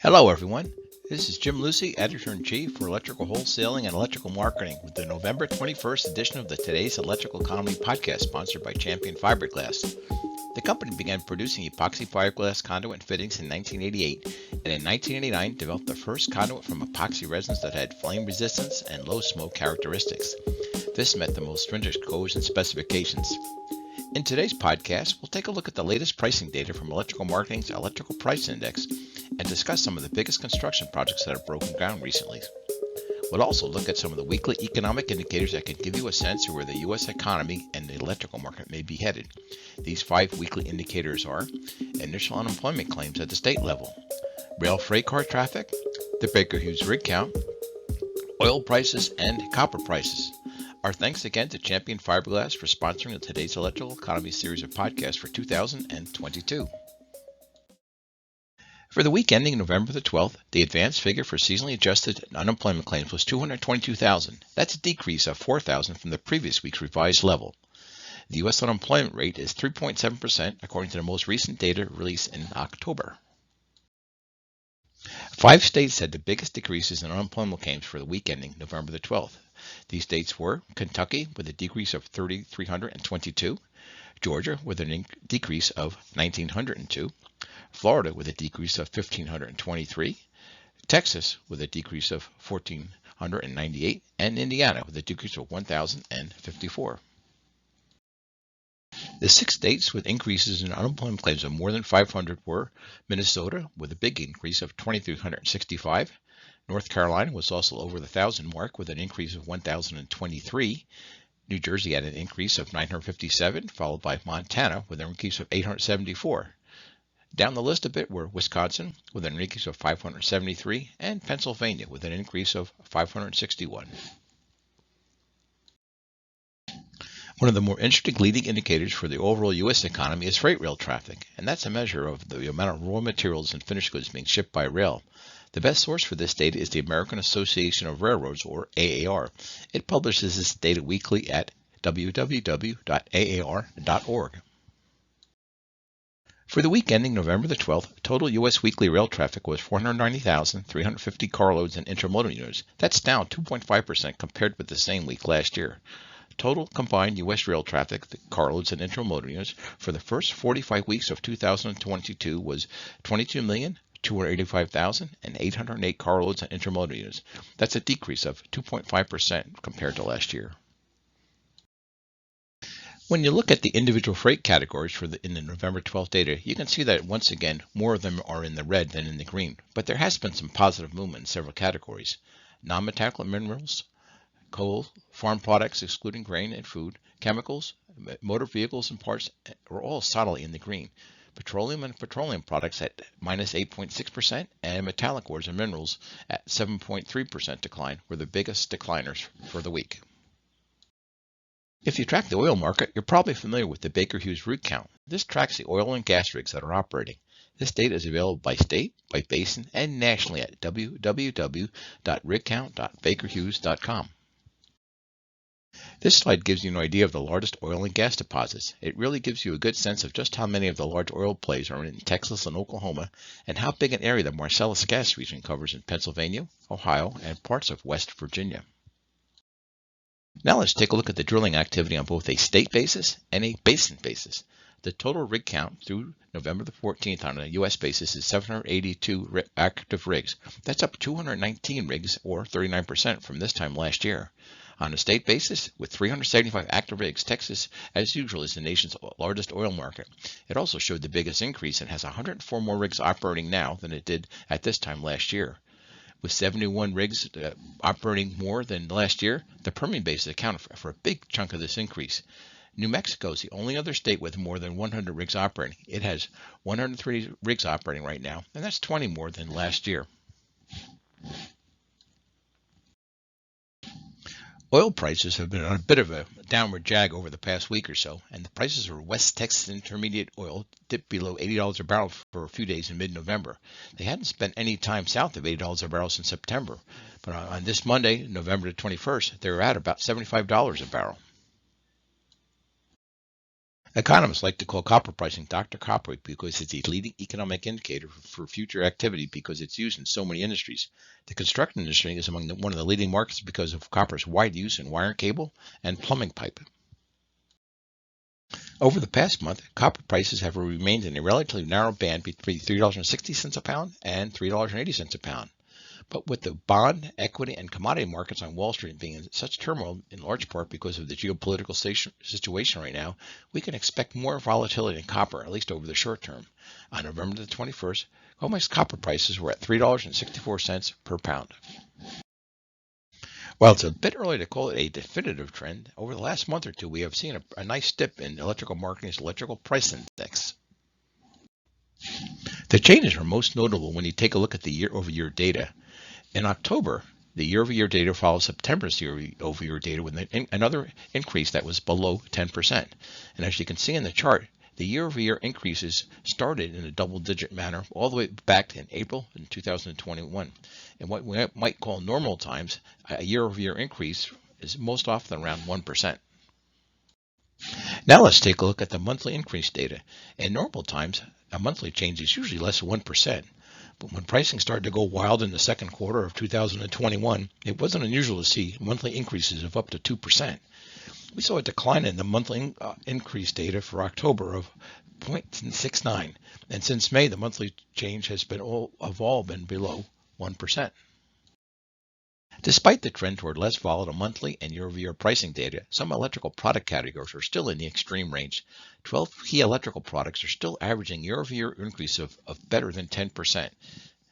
Hello, everyone. This is Jim Lucy, Editor-in-Chief for Electrical Wholesaling and Electrical Marketing with the November 21st edition of the Today's Electrical Economy podcast sponsored by Champion Fiberglass. The company began producing epoxy fiberglass conduit and fittings in 1988 and in 1989 developed the first conduit from epoxy resins that had flame resistance and low smoke characteristics. This met the most stringent codes and specifications. In today's podcast, we'll take a look at the latest pricing data from Electrical Marketing's Electrical Price Index and discuss some of the biggest construction projects that have broken ground recently. We'll also look at some of the weekly economic indicators that can give you a sense of where the U.S. economy and the electrical market may be headed. These 5 weekly indicators are initial unemployment claims at the state level, rail freight car traffic, the Baker Hughes rig count, oil prices, and copper prices. Our thanks again to Champion Fiberglass for sponsoring today's Electrical Economy series of podcasts for 2022. For the week ending November the 12th, the advanced figure for seasonally adjusted unemployment claims was 222,000. That's a decrease of 4,000 from the previous week's revised level. The U.S. unemployment rate is 3.7% according to the most recent data released in October. 5 states had the biggest decreases in unemployment claims for the week ending November the 12th. These states were Kentucky with a decrease of 3,322, Georgia with a decrease of 1,902, Florida with a decrease of 1,523, Texas with a decrease of 1,498, and Indiana with a decrease of 1,054. The 6 states with increases in unemployment claims of more than 500 were Minnesota with a big increase of 2,365. North Carolina was also over the 1,000 mark with an increase of 1,023. New Jersey had an increase of 957, followed by Montana with an increase of 874. Down the list a bit were Wisconsin with an increase of 573 and Pennsylvania with an increase of 561. One of the more interesting leading indicators for the overall U.S. economy is freight rail traffic, and that's a measure of the amount of raw materials and finished goods being shipped by rail. The best source for this data is the American Association of Railroads, or AAR. It publishes this data weekly at www.aar.org. For the week ending November the 12th, total U.S. weekly rail traffic was 490,350 carloads and intermodal units. That's down 2.5% compared with the same week last year. Total combined U.S. rail traffic, the carloads and intermodal units, for the first 45 weeks of 2022 was 22,285,808 carloads and intermodal units. That's a decrease of 2.5% compared to last year. When you look at the individual freight categories in the November 12th data, you can see that once again, more of them are in the red than in the green. But there has been some positive movement in several categories. Non-metallic minerals, coal, farm products excluding grain and food, chemicals, motor vehicles and parts are all solidly in the green. Petroleum and petroleum products at minus 8.6% and metallic ores and minerals at 7.3% decline were the biggest decliners for the week. If you track the oil market, you're probably familiar with the Baker Hughes rig count. This tracks the oil and gas rigs that are operating. This data is available by state, by basin, and nationally at www.rigcount.bakerhughes.com. This slide gives you an idea of the largest oil and gas deposits. It really gives you a good sense of just how many of the large oil plays are in Texas and Oklahoma, and how big an area the Marcellus gas region covers in Pennsylvania, Ohio, and parts of West Virginia. Now let's take a look at the drilling activity on both a state basis and a basin basis. The total rig count through November the 14th on a U.S. basis is 782 active rigs. That's up 219 rigs, or 39% from this time last year. On a state basis, with 375 active rigs, Texas, as usual, is the nation's largest oil market. It also showed the biggest increase and has 104 more rigs operating now than it did at this time last year. With 71 rigs operating more than last year, the Permian Basin accounted for a big chunk of this increase. New Mexico is the only other state with more than 100 rigs operating. It has 103 rigs operating right now, and that's 20 more than last year. Oil prices have been on a bit of a downward jag over the past week or so, and the prices for West Texas Intermediate oil dipped below $80 a barrel for a few days in mid-November. They hadn't spent any time south of $80 a barrel since September, but on this Monday, November the 21st, they were at about $75 a barrel. Economists like to call copper pricing Dr. Copper because it's a leading economic indicator for future activity because it's used in so many industries. The construction industry is among one of the leading markets because of copper's wide use in wire and cable and plumbing pipe. Over the past month, copper prices have remained in a relatively narrow band between $3.60 a pound and $3.80 a pound. But with the bond, equity, and commodity markets on Wall Street being in such turmoil, in large part because of the geopolitical situation right now, we can expect more volatility in copper, at least over the short term. On November the 21st, COMEX copper prices were at $3.64 per pound. While it's a bit early to call it a definitive trend, over the last month or two, we have seen a nice dip in Electrical Marketing's electrical price index. The changes are most notable when you take a look at the year-over-year data. In October, the year-over-year data follows September's year-over-year data with another increase that was below 10%. And as you can see in the chart, the year-over-year increases started in a double-digit manner all the way back in April in 2021. In what we might call normal times, a year-over-year increase is most often around 1%. Now let's take a look at the monthly increase data. In normal times, a monthly change is usually less than 1%. But when pricing started to go wild in the second quarter of 2021, it wasn't unusual to see monthly increases of up to 2%. We saw a decline in the monthly increase data for October of 0.69, and since May, the monthly change has been all been below 1%. Despite the trend toward less volatile monthly and year-over-year pricing data, some electrical product categories are still in the extreme range. 12 key electrical products are still averaging year-over-year increase of better than 10%,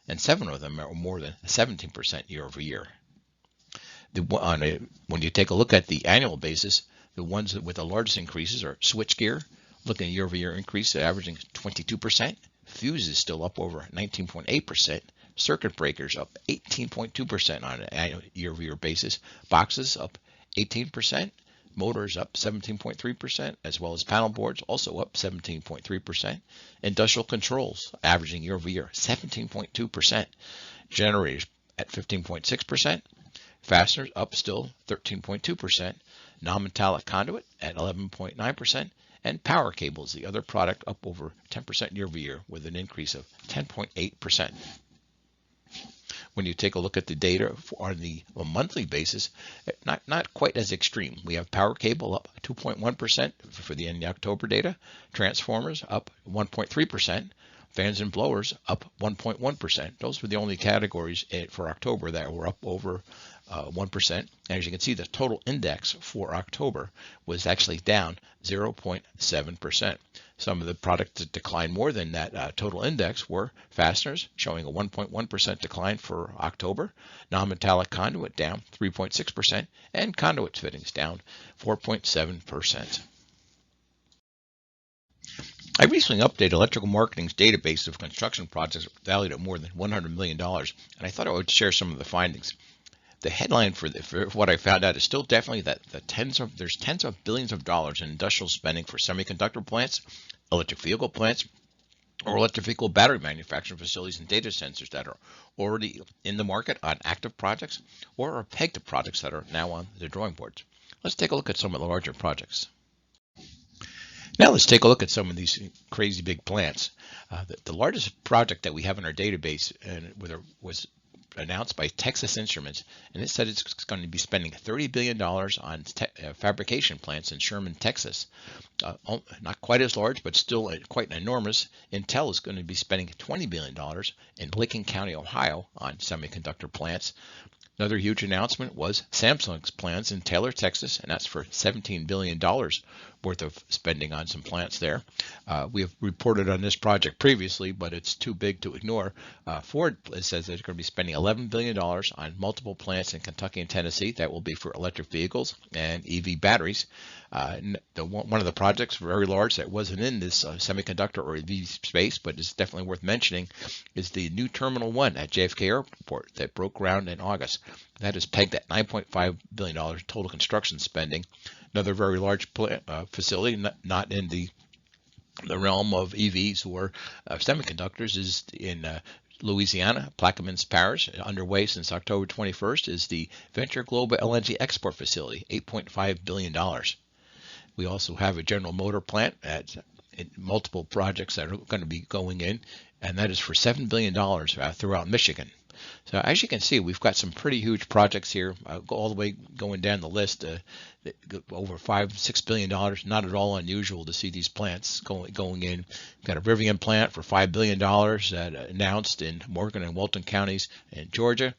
and 7 of them are more than 17% year-over-year. When you take a look at the annual basis, the ones with the largest increases are switchgear, looking at year-over-year increase averaging 22%. Fuse is still up over 19.8%. Circuit breakers up 18.2% on an annual year-over-year basis. Boxes up 18%. Motors up 17.3%, as well as panel boards also up 17.3%. Industrial controls averaging year-over-year 17.2%. Generators at 15.6%. Fasteners up still 13.2%. Non-metallic conduit at 11.9%. And power cables, the other product, up over 10% year-over-year with an increase of 10.8%. When you take a look at the data on the monthly basis, not quite as extreme. We have power cable up 2.1% for the end of October data, transformers up 1.3%, fans and blowers up 1.1%. Those were the only categories for October that were up over 1%. As you can see, the total index for October was actually down 0.7%. Some of the products that declined more than that total index were fasteners, showing a 1.1% decline for October, non-metallic conduit down 3.6%, and conduit fittings down 4.7%. I recently updated Electrical Marketing's database of construction projects valued at more than $100 million, and I thought I would share some of the findings. The headline for what I found out is still definitely that there's tens of billions of dollars in industrial spending for semiconductor plants, electric vehicle plants, or electric vehicle battery manufacturing facilities and data centers that are already in the market on active projects or are pegged to projects that are now on the drawing boards. Let's take a look at some of the larger projects. Now let's take a look at some of these crazy big plants. The largest project that we have in our database was announced by Texas Instruments, and it said it's going to be spending $30 billion on fabrication plants in Sherman, Texas. Not quite as large, but still quite enormous. Intel is going to be spending $20 billion in Licking County, Ohio on semiconductor plants. Another huge announcement was Samsung's plans in Taylor, Texas, and that's for $17 billion worth of spending on some plants there. We have reported on this project previously, but it's too big to ignore. Ford says they're going to be spending $11 billion on multiple plants in Kentucky and Tennessee. That will be for electric vehicles and EV batteries. One of the projects very large that wasn't in this semiconductor or EV space, but is definitely worth mentioning, is the new Terminal 1 at JFK Airport that broke ground in August. That is pegged at $9.5 billion total construction spending. Another very large facility, not in the realm of EVs or semiconductors, is in Louisiana, Plaquemines Parish. Underway since October 21st is the Venture Global LNG export facility, $8.5 billion. We also have a General Motor plant multiple projects that are going to be going in, and that is for $7 billion throughout Michigan. So as you can see, we've got some pretty huge projects here, all the way going down the list, over $5-6 billion. Not at all unusual to see these plants going in. We've got a Rivian plant for $5 billion that announced in Morgan and Walton counties in Georgia,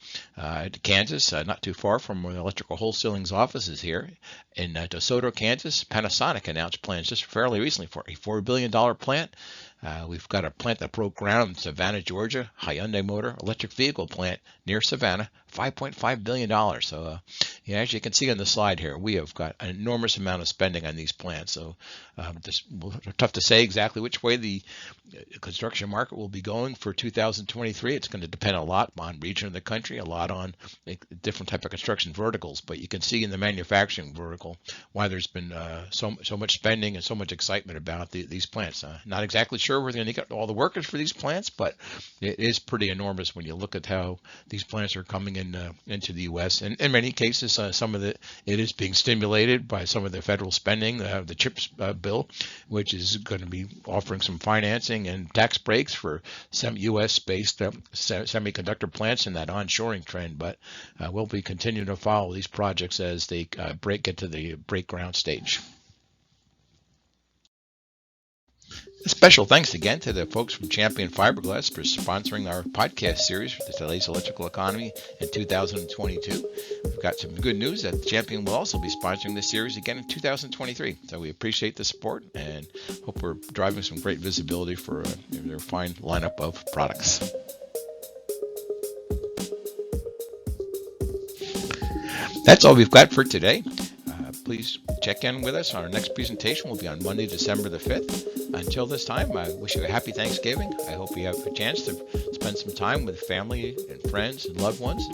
Kansas, not too far from where the Electrical Wholesaling's office is here. In DeSoto, Kansas, Panasonic announced plans just fairly recently for a $4 billion plant. We've got a plant that broke ground in Savannah, Georgia, Hyundai Motor electric vehicle plant near Savannah, $5.5 billion. So, as you can see on the slide here, we have got an enormous amount of spending on these plants. So, it's tough to say exactly which way the construction market will be going for 2023. It's going to depend a lot on region of the country, a lot on different type of construction verticals. But you can see in the manufacturing vertical why there's been so much spending and so much excitement about these plants. Not exactly sure we're going to get all the workers for these plants, but it is pretty enormous when you look at how these plants are coming into the U.S. And in many cases, it is being stimulated by some of the federal spending, the CHIPS bill, which is going to be offering some financing and tax breaks for some U.S.-based semiconductor plants in that onshoring trend. But we'll be continuing to follow these projects as they get to the break ground stage. A special thanks again to the folks from Champion Fiberglass for sponsoring our podcast series for today's electrical economy in 2022. We've got some good news that Champion will also be sponsoring this series again in 2023. So we appreciate the support and hope we're driving some great visibility for their fine lineup of products. That's all we've got for today. Please check in with us. Our next presentation will be on Monday, December the 5th. Until this time, I wish you a happy Thanksgiving. I hope you have a chance to spend some time with family and friends and loved ones.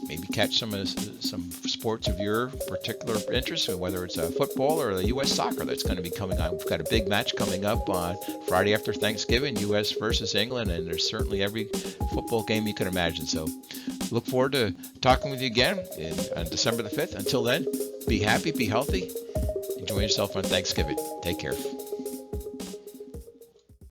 Maybe catch some sports of your particular interest, whether it's football or the U.S. soccer that's going to be coming on. We've got a big match coming up on Friday after Thanksgiving, U.S. versus England, and there's certainly every football game you can imagine. So look forward to talking with you again on December the 5th. Until then, be happy, be healthy, enjoy yourself on Thanksgiving. Take care.